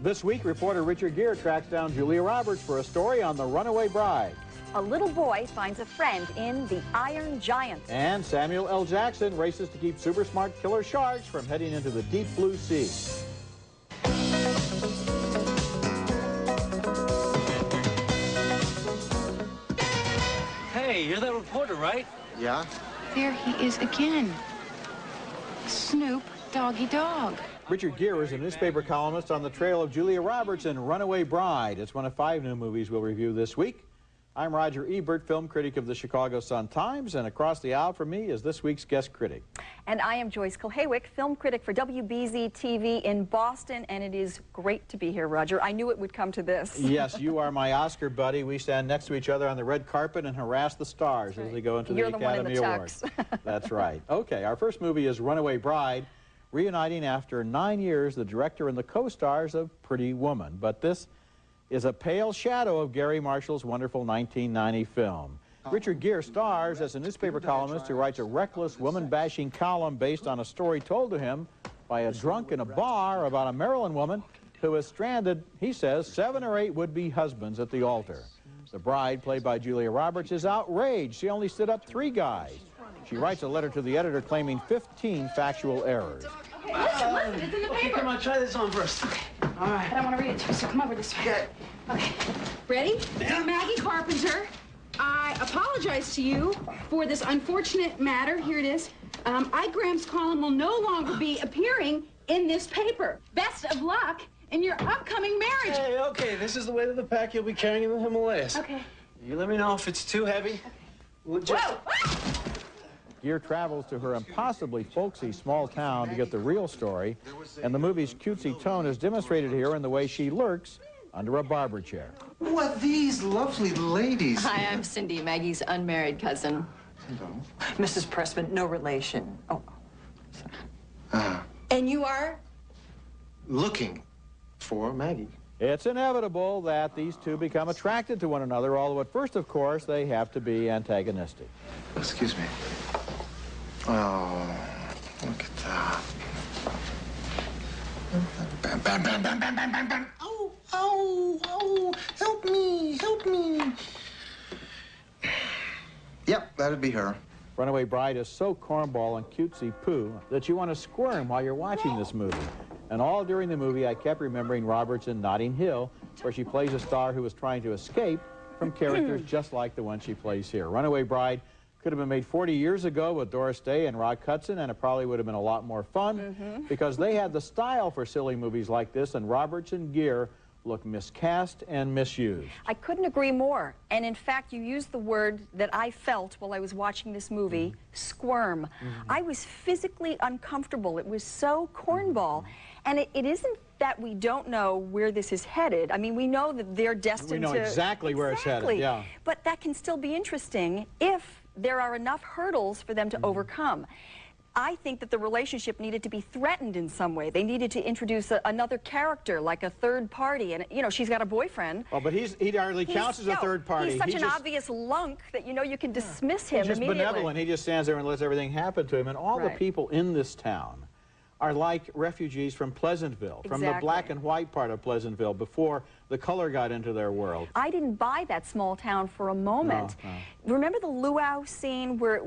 This week, reporter Richard Gere tracks down Julia Roberts for a story on the Runaway Bride. A little boy finds a friend in the Iron Giant. And Samuel L. Jackson races to keep super smart killer sharks from heading into the deep blue sea. Hey, you're that reporter, right? Yeah? There he is again. Snoop Doggy Dog. Richard Gere is a newspaper columnist on the trail of Julia Roberts in Runaway Bride. It's one of 5 new movies we'll review this week. I'm Roger Ebert, film critic of the Chicago Sun-Times, and across the aisle from me is this week's guest critic. And I am Joyce Kilhaywick, film critic for WBZ-TV in Boston, and it is great to be here, Roger. I knew it would come to this. Yes, you are my Oscar buddy. We stand next to each other on the red carpet and harass the stars as they go into the Academy Awards. That's right. Okay, our first movie is Runaway Bride, reuniting after 9 years the director and the co-stars of Pretty Woman. But this is a pale shadow of Gary Marshall's wonderful 1990 film. Richard Gere stars as a newspaper columnist who writes a reckless, woman-bashing column based on a story told to him by a drunk in a bar about a Maryland woman who has stranded, he says, 7 or 8 would-be husbands at the altar. The bride, played by Julia Roberts, is outraged. She only stood up 3 guys. She writes a letter to the editor claiming 15 factual errors. Listen, it's in the paper. Okay, come on, try this on first. Okay. All right. I don't want to read it to you, so come over this way. Okay. Ready? Dear Maggie Carpenter, I apologize to you for this unfortunate matter. Here it is. Graham's column will no longer be appearing in this paper. Best of luck in your upcoming marriage. Hey, okay, this is the weight of the pack you'll be carrying in the Himalayas. Okay. You let me know if it's too heavy. We'll just... Whoa! Gere travels to her impossibly folksy small town to get the real story, and the movie's cutesy tone is demonstrated here in the way she lurks under a barber chair. Who are these lovely ladies? Hi, I'm Cindy, Maggie's unmarried cousin. Hello. Mrs. Pressman, no relation. Oh. Ah. And you are? Looking for Maggie. It's inevitable that these two become attracted to one another, although at first, of course, they have to be antagonistic. Excuse me. Oh, look at that. Bam, bam, bam, bam, bam, bam, bam, bam. Oh, oh, oh, help me, help me. Yep, that'd be her. Runaway Bride is so cornball and cutesy-poo that you want to squirm while you're watching this movie. And all during the movie, I kept remembering Roberts in Notting Hill, where she plays a star who is trying to escape from characters just like the one she plays here. Runaway Bride could have been made 40 years ago with Doris Day and Rock Hudson, and it probably would have been a lot more fun because they had the style for silly movies like this, and Roberts and Gere look miscast and misused. I couldn't agree more. And in fact, you used the word that I felt while I was watching this movie, squirm. I was physically uncomfortable. It was so cornball. And it isn't that we don't know where this is headed. I mean, we know that they're destined to... We know exactly where it's headed, yeah. But that can still be interesting if there are enough hurdles for them to overcome. I think that the relationship needed to be threatened in some way. They needed to introduce another character, like a third party. And, you know, she's got a boyfriend. Oh, but he hardly counts as a third party. He's such an obvious lunk that, you know, you can dismiss him immediately. He's just benevolent. He just stands there and lets everything happen to him. And all the people in this town are like refugees from Pleasantville, from the black and white part of Pleasantville before the color got into their world. I didn't buy that small town for a moment. No. Remember the luau scene where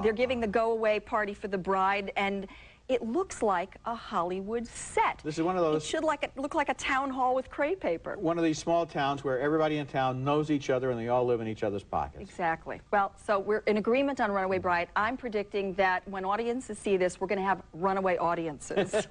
they're giving the go-away party for the bride, and it looks like a Hollywood set. This is one of those... It should look like a town hall with crepe paper. One of these small towns where everybody in town knows each other and they all live in each other's pockets. Exactly. Well, so we're in agreement on Runaway Bride. I'm predicting that when audiences see this, we're going to have runaway audiences.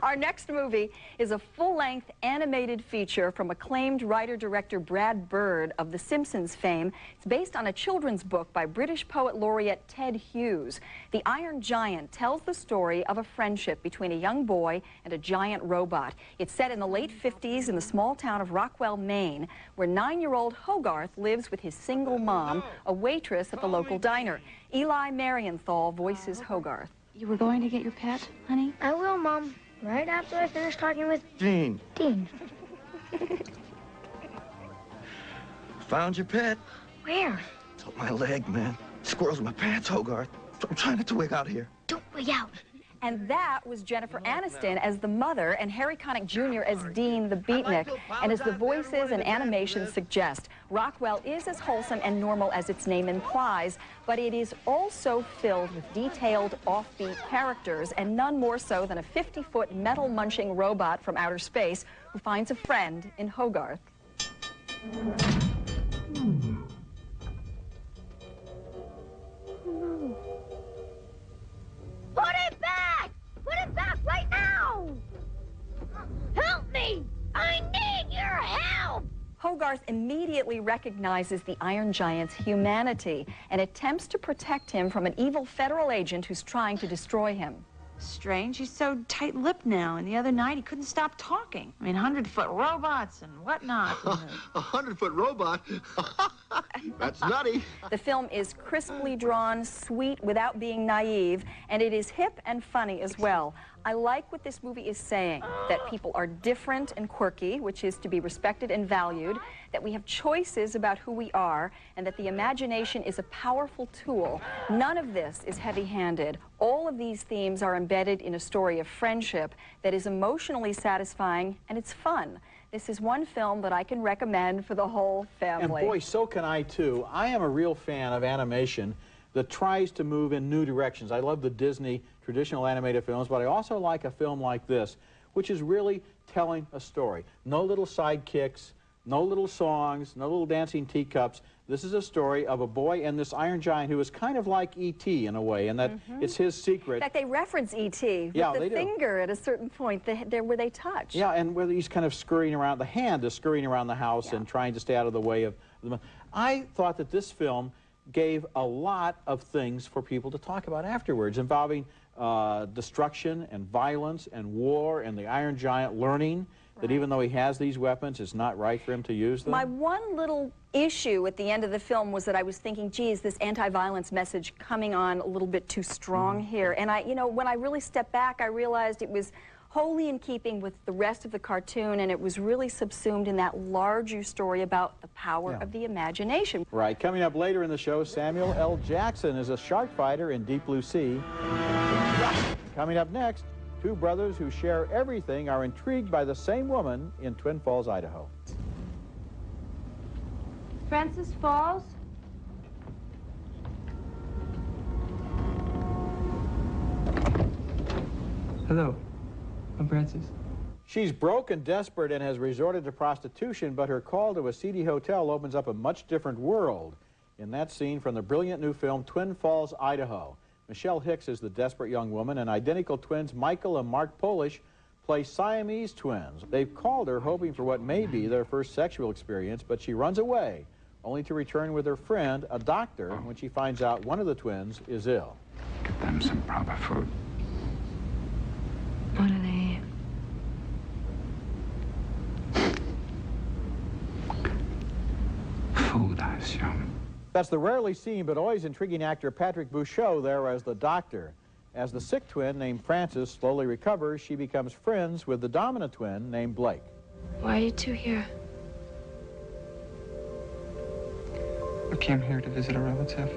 Our next movie is a full-length animated feature from acclaimed writer-director Brad Bird of The Simpsons fame. It's based on a children's book by British poet laureate Ted Hughes. The Iron Giant tells the story of a friendship between a young boy and a giant robot. It's set in the late 50s in the small town of Rockwell, Maine, where 9-year-old Hogarth lives with his single mom, a waitress at the local diner. Eli Marienthal voices Hogarth. You were going to get your pet, honey? I will, Mom. Right after I finish talking with Dean. Dean. Found your pet. Where? It's up my leg, man. Squirrels in my pants, Hogarth. I'm trying not to wig out here. Don't wig out. And that was Jennifer Aniston as the mother and Harry Connick Jr. as Dean the Beatnik. And as the voices and animations suggest, Rockwell is as wholesome and normal as its name implies, but it is also filled with detailed, offbeat characters, and none more so than a 50-foot metal-munching robot from outer space who finds a friend in Hogarth. Put it back! Put it back right now! Help me! I need your help! Hogarth immediately recognizes the Iron Giant's humanity and attempts to protect him from an evil federal agent who's trying to destroy him. Strange, he's so tight-lipped now, and the other night he couldn't stop talking. I mean, 100-foot robots and whatnot. A 100-foot robot? That's nutty. The film is crisply drawn, sweet without being naive, and it is hip and funny as well. I like what this movie is saying, that people are different and quirky, which is to be respected and valued, that we have choices about who we are, and that the imagination is a powerful tool. None of this is heavy-handed. All of these themes are embedded in a story of friendship that is emotionally satisfying, and it's fun. This is one film that I can recommend for the whole family. And boy, so can I too. I am a real fan of animation that tries to move in new directions. I love the Disney traditional animated films, but I also like a film like this, which is really telling a story. No little sidekicks, no little songs, no little dancing teacups. This is a story of a boy and this Iron Giant who is kind of like E.T. in a way, and that it's his secret. In fact, they reference E.T. with Yeah, the finger at a certain point where they touch. Yeah, and where he's kind of scurrying around, the hand is scurrying around the house and trying to stay out of the way of them. I thought that this film gave a lot of things for people to talk about afterwards, involving destruction and violence and war, and the Iron Giant learning that even though he has these weapons, it's not right for him to use them. My one little issue at the end of the film was that I was thinking, geez, this anti-violence message coming on a little bit too strong here. And when I really stepped back, I realized it was wholly in keeping with the rest of the cartoon, and it was really subsumed in that larger story about the power of the imagination. Right. Coming up later in the show, Samuel L. Jackson is a shark fighter in Deep Blue Sea. Coming up next, two brothers who share everything are intrigued by the same woman in Twin Falls, Idaho. Francis Falls? Hello, I'm Francis. She's broke and desperate and has resorted to prostitution, but her call to a seedy hotel opens up a much different world. In that scene from the brilliant new film Twin Falls, Idaho, Michelle Hicks is the desperate young woman, and identical twins Michael and Mark Polish play Siamese twins. They've called her hoping for what may be their first sexual experience, but she runs away, only to return with her friend, a doctor, when she finds out one of the twins is ill. Get them some proper food. What are they? Food, I assume. That's the rarely seen but always intriguing actor Patrick Bouchot there as the doctor. As the sick twin named Frances slowly recovers, she becomes friends with the dominant twin named Blake. Why are you two here? I came here to visit a relative.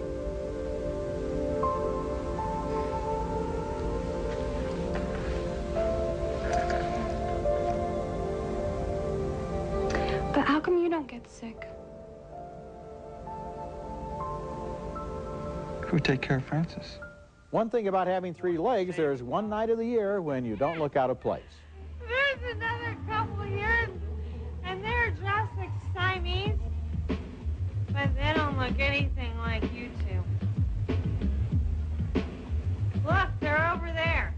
But how come you don't get sick? Who take care of Francis? One thing about having three legs, there's one night of the year when you don't look out of place. There's another couple years, and they're dressed like Siamese, but they don't look anything like you two. Look, they're over there.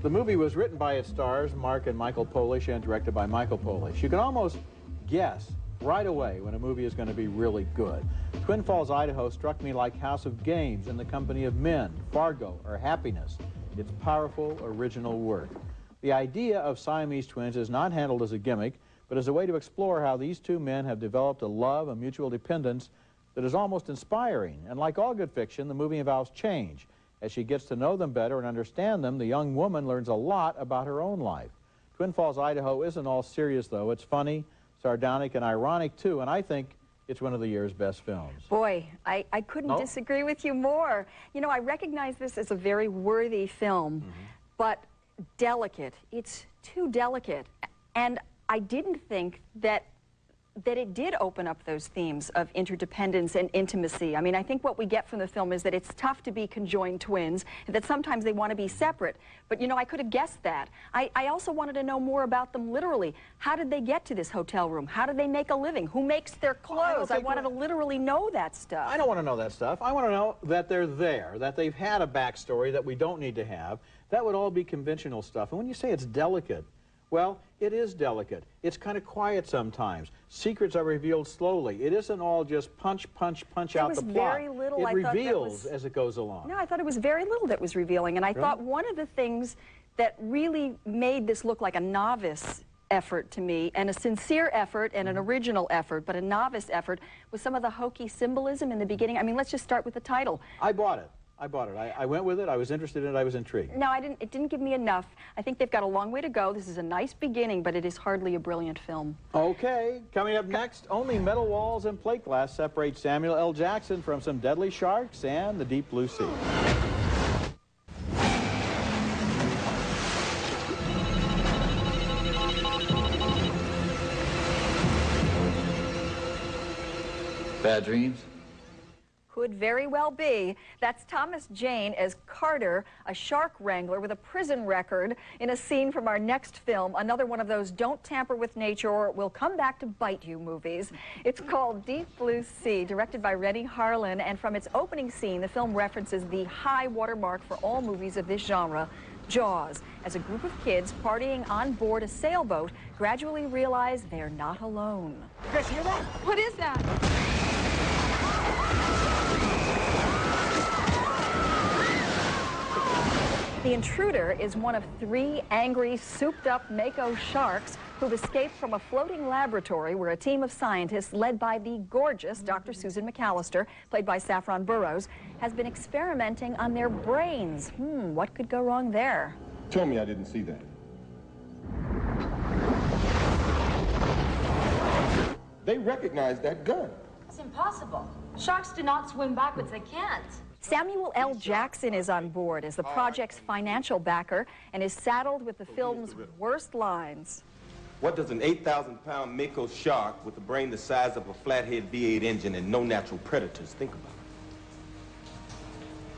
The movie was written by its stars, Mark and Michael Polish, and directed by Michael Polish. You can almost guess right away when a movie is going to be really good. Twin Falls, Idaho struck me like House of Games, In the Company of Men, Fargo, or Happiness. It's powerful, original work. The idea of Siamese twins is not handled as a gimmick, but as a way to explore how these two men have developed a love and mutual dependence that is almost inspiring. And like all good fiction, the movie involves change. As she gets to know them better and understand them, the young woman learns a lot about her own life. Twin Falls, Idaho isn't all serious, though. It's funny, sardonic, and ironic, too, and I think it's one of the year's best films. Boy, I couldn't disagree with you more. You know, I recognize this as a very worthy film, but delicate. It's too delicate. And I didn't think that it did open up those themes of interdependence and intimacy. I mean, I think what we get from the film is that it's tough to be conjoined twins, and that sometimes they want to be separate. But, you know, I could have guessed that. I also wanted to know more about them literally. How did they get to this hotel room? How did they make a living? Who makes their clothes? I wanted to literally know that stuff. I don't want to know that stuff. I want to know that they're there, that they've had a backstory that we don't need to have. That would all be conventional stuff. And when you say it's delicate, well, it is delicate. It's kind of quiet sometimes. Secrets are revealed slowly. It isn't all just punch, punch, punch out the plot. Very little. It reveals as it goes along. No, I thought it was very little that was revealing. And I thought one of the things that really made this look like a novice effort to me, and a sincere effort and an original effort, but a novice effort, was some of the hokey symbolism in the beginning. I mean, let's just start with the title. I bought it. I went with it. I was interested in it. I was intrigued. No, it didn't give me enough. I think they've got a long way to go. This is a nice beginning, but it is hardly a brilliant film. Okay, coming up next, only metal walls and plate glass separate Samuel L. Jackson from some deadly sharks and the deep blue sea. Bad dreams? Could very well be. That's Thomas Jane as Carter, a shark wrangler with a prison record, in a scene from our next film, another one of those don't tamper with nature or it will come back to bite you movies. It's called Deep Blue Sea, directed by Rennie Harlin, and from its opening scene, the film references the high watermark for all movies of this genre, Jaws, as a group of kids partying on board a sailboat gradually realize they're not alone. You guys hear that? What is that? The intruder is one of 3 angry, souped-up Mako sharks who've escaped from a floating laboratory where a team of scientists led by the gorgeous Dr. Susan McAllister, played by Saffron Burrows, has been experimenting on their brains. What could go wrong there? Tell me I didn't see that. They recognized that gun. It's impossible. Sharks do not swim backwards. They can't. Samuel L. Jackson is on board as the project's financial backer and is saddled with the film's worst lines. What does an 8,000-pound Mako shark with a brain the size of a flathead V8 engine and no natural predators think about?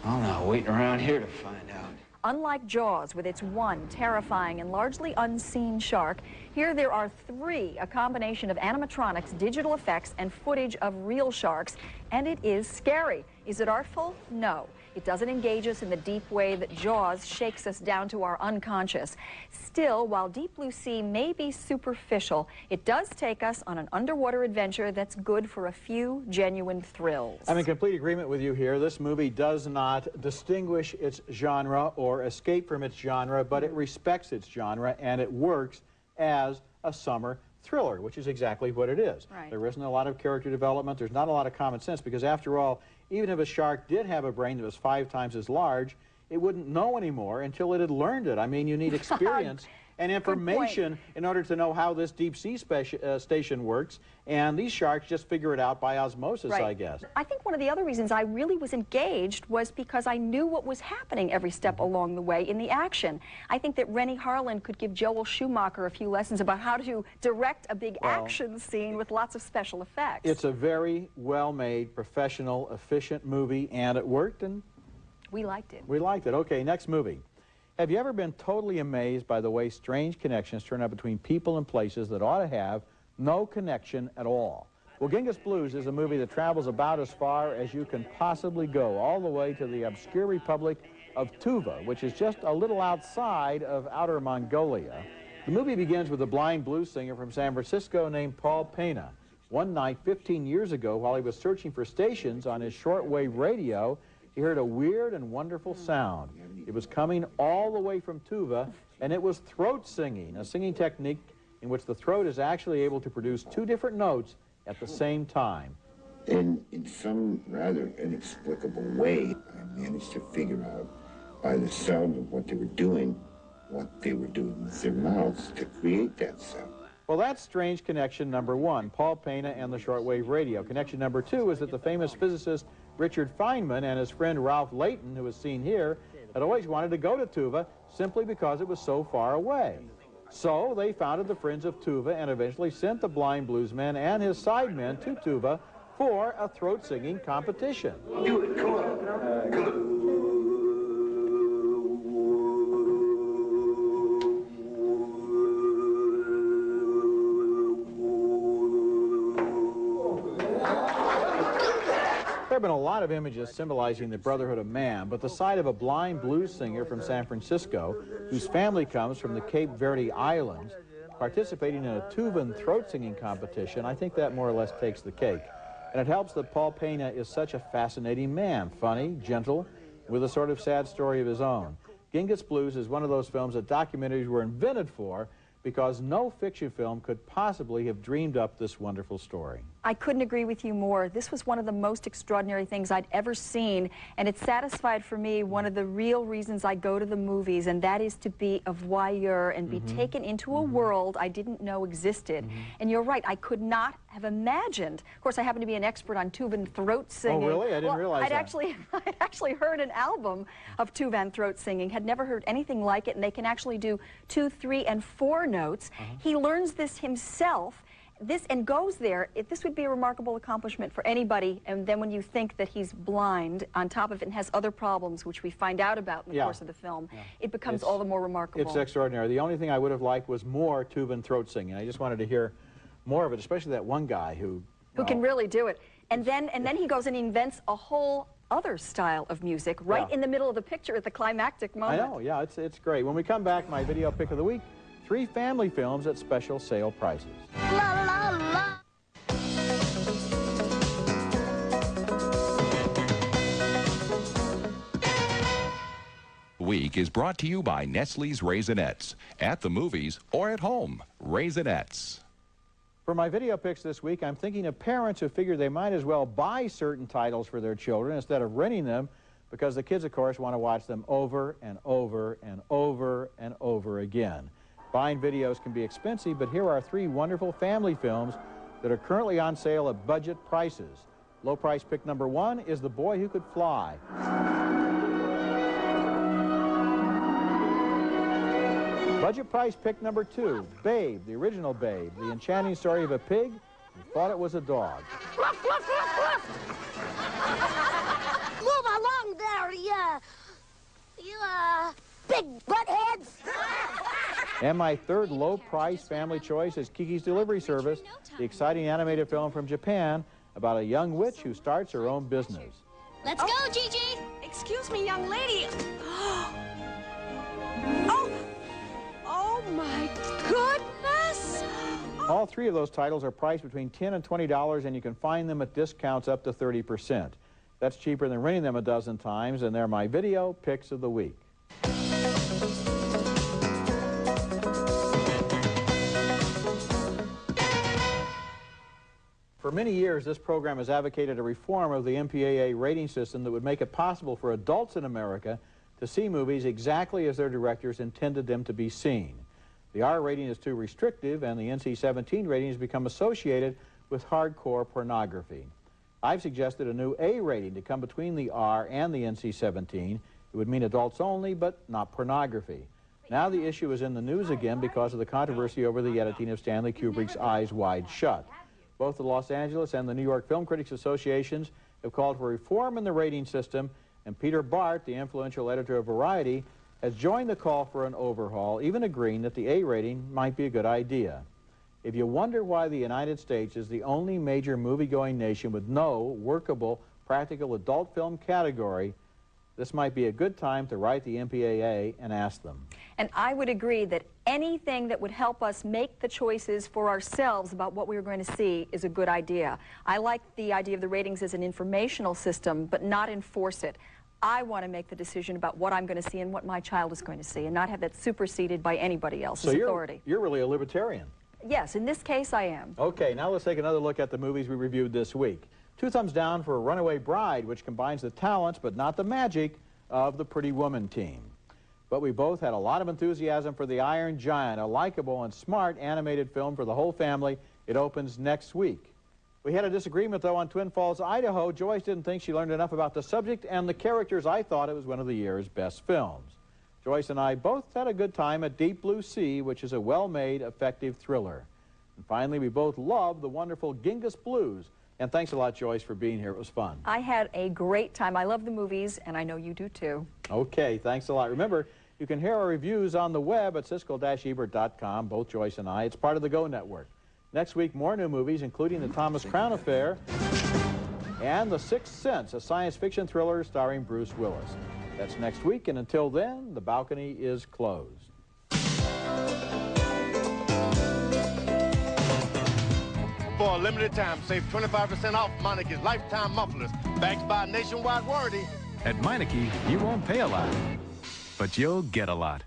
I don't know, waiting around here to find out. Unlike Jaws, with its one terrifying and largely unseen shark, here there are 3, a combination of animatronics, digital effects, and footage of real sharks, and it is scary. Is it artful? No. It doesn't engage us in the deep way that Jaws shakes us down to our unconscious. Still, while Deep Blue Sea may be superficial, it does take us on an underwater adventure that's good for a few genuine thrills. I'm in complete agreement with you here. This movie does not distinguish its genre or escape from its genre, but it respects its genre, and it works as a summer thriller, which is exactly what it is. Right. There isn't a lot of character development. There's not a lot of common sense, because after all, even if a shark did have a brain that was 5 times as large, it wouldn't know anymore until it had learned it. I mean, you need experience and information in order to know how this deep sea station works, and these sharks just figure it out by osmosis, I guess. I think one of the other reasons I really was engaged was because I knew what was happening every step along the way in the action. I think that Rennie Harlin could give Joel Schumacher a few lessons about how to direct a big action scene with lots of special effects. It's a very well-made, professional, efficient movie, and it worked, and we liked it. We liked it. Okay, next movie. Have you ever been totally amazed by the way strange connections turn up between people and places that ought to have no connection at all? Well, Genghis Blues is a movie that travels about as far as you can possibly go, all the way to the obscure republic of Tuva, which is just a little outside of outer Mongolia. The movie begins with a blind blues singer from San Francisco named Paul Pena. One night, 15 years ago, while he was searching for stations on his shortwave radio, he heard a weird and wonderful sound. It was coming all the way from Tuva, and it was throat singing, a singing technique in which the throat is actually able to produce 2 different notes at the same time. And in some rather inexplicable way, I managed to figure out by the sound of what they were doing with their mouths to create that sound. Well, that's strange connection number one, Paul Pena and the shortwave radio. Connection number two is that the famous physicist Richard Feynman and his friend Ralph Layton, who is seen here, had always wanted to go to Tuva simply because it was so far away. So they founded the Friends of Tuva and eventually sent the blind bluesman and his sidemen to Tuva for a throat-singing competition. Do it, come on. Come on. There have been a lot of images symbolizing the brotherhood of man, but the sight of a blind blues singer from San Francisco, whose family comes from the Cape Verde Islands, participating in a Tuvan throat-singing competition, I think that more or less takes the cake. And it helps that Paul Pena is such a fascinating man, funny, gentle, with a sort of sad story of his own. Genghis Blues is one of those films that documentaries were invented for because no fiction film could possibly have dreamed up this wonderful story. I couldn't agree with you more. This was one of the most extraordinary things I'd ever seen, and it satisfied for me one of the real reasons I go to the movies, and that is to be a voyeur and be taken into a world I didn't know existed. And you're right, I could not have imagined. Of course, I happen to be an expert on Tuvan throat singing. Oh, really? I didn't realize I'd that. actually heard an album of Tuvan throat singing, had never heard anything like it, and they can actually do 2, 3, and 4 notes. He learns this himself. And goes there. This would be a remarkable accomplishment for anybody, and then when you think that he's blind on top of it and has other problems, which we find out about in the course of the film, it becomes all the more remarkable. It's extraordinary. The only thing I would have liked was more Tuvan throat singing. I just wanted to hear more of it, especially that one guy who can really do it. And then he goes and invents a whole other style of music right in the middle of the picture at the climactic moment. I know, yeah, it's great. When we come back, my video pick of the week, 3 family films at special sale prices. La la la. Week is brought to you by Nestle's Raisinets. At the movies or at home, Raisinets. For my video picks this week, I'm thinking of parents who figure they might as well buy certain titles for their children instead of renting them, because the kids, of course, want to watch them over and over and over and over again. Buying videos can be expensive, but here are 3 wonderful family films that are currently on sale at budget prices. Low price pick number 1 is The Boy Who Could Fly. Budget price pick number 2, Babe, the original Babe, the enchanting story of a pig who thought it was a dog. Woof, woof, woof, woof. Move along there, you big buttheads. And my 3rd low-price family choice is Kiki's Delivery Service, the exciting animated film from Japan about a young witch who starts her own business. Let's go, Gigi. Excuse me, young lady. Oh my goodness! All 3 of those titles are priced between $10 and $20, and you can find them at discounts up to 30%. That's cheaper than renting them a dozen times, and they're my video picks of the week. For many years, this program has advocated a reform of the MPAA rating system that would make it possible for adults in America to see movies exactly as their directors intended them to be seen. The R rating is too restrictive, and the NC-17 rating has become associated with hardcore pornography. I've suggested a new A rating to come between the R and the NC-17. It would mean adults only, but not pornography. Now the issue is in the news again because of the controversy over the editing of Stanley Kubrick's Eyes Wide Shut. Both the Los Angeles and the New York Film Critics Associations have called for reform in the rating system, and Peter Bart, the influential editor of Variety, has joined the call for an overhaul, even agreeing that the A rating might be a good idea. If you wonder why the United States is the only major movie-going nation with no workable, practical adult film category, this might be a good time to write the MPAA and ask them. And I would agree that anything that would help us make the choices for ourselves about what we were going to see is a good idea. I like the idea of the ratings as an informational system, but not enforce it. I want to make the decision about what I'm going to see and what my child is going to see, and not have that superseded by anybody else's authority. You're really a libertarian. Yes, in this case I am. Okay, now let's take another look at the movies we reviewed this week. 2 thumbs down for Runaway Bride, which combines the talents but not the magic of the Pretty Woman team. But we both had a lot of enthusiasm for The Iron Giant, a likable and smart animated film for the whole family. It opens next week. We had a disagreement, though, on Twin Falls, Idaho. Joyce didn't think she learned enough about the subject and the characters. I thought it was one of the year's best films. Joyce and I both had a good time at Deep Blue Sea, which is a well-made, effective thriller. And finally, we both loved the wonderful Genghis Blues. And thanks a lot, Joyce, for being here. It was fun. I had a great time. I love the movies, and I know you do, too. Okay, thanks a lot. Remember, you can hear our reviews on the web at Siskel-Ebert.com, both Joyce and I. It's part of the Go Network. Next week, more new movies, including The Thomas Crown Affair and The Sixth Sense, a science fiction thriller starring Bruce Willis. That's next week, and until then, the balcony is closed. For a limited time, save 25% off Meinike's lifetime mufflers, backed by a nationwide warranty. At Meineke, you won't pay a lot, but you'll get a lot.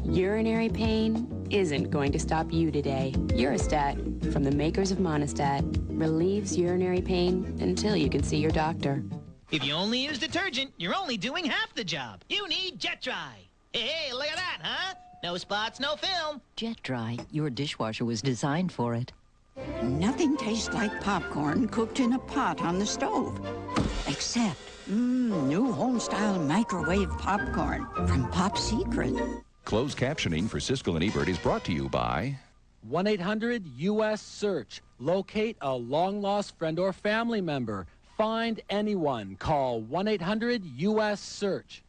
Urinary pain isn't going to stop you today. Urostat, from the makers of Monistat, relieves urinary pain until you can see your doctor. If you only use detergent, you're only doing half the job. You need Jet Dry. Hey, look at that, huh? No spots, no film. Jet Dry, your dishwasher was designed for it. Nothing tastes like popcorn cooked in a pot on the stove. Except, new home-style microwave popcorn from Pop Secret. Closed captioning for Siskel and Ebert is brought to you by 1-800-US-SEARCH. Locate a long-lost friend or family member. Find anyone. Call 1-800-US-SEARCH.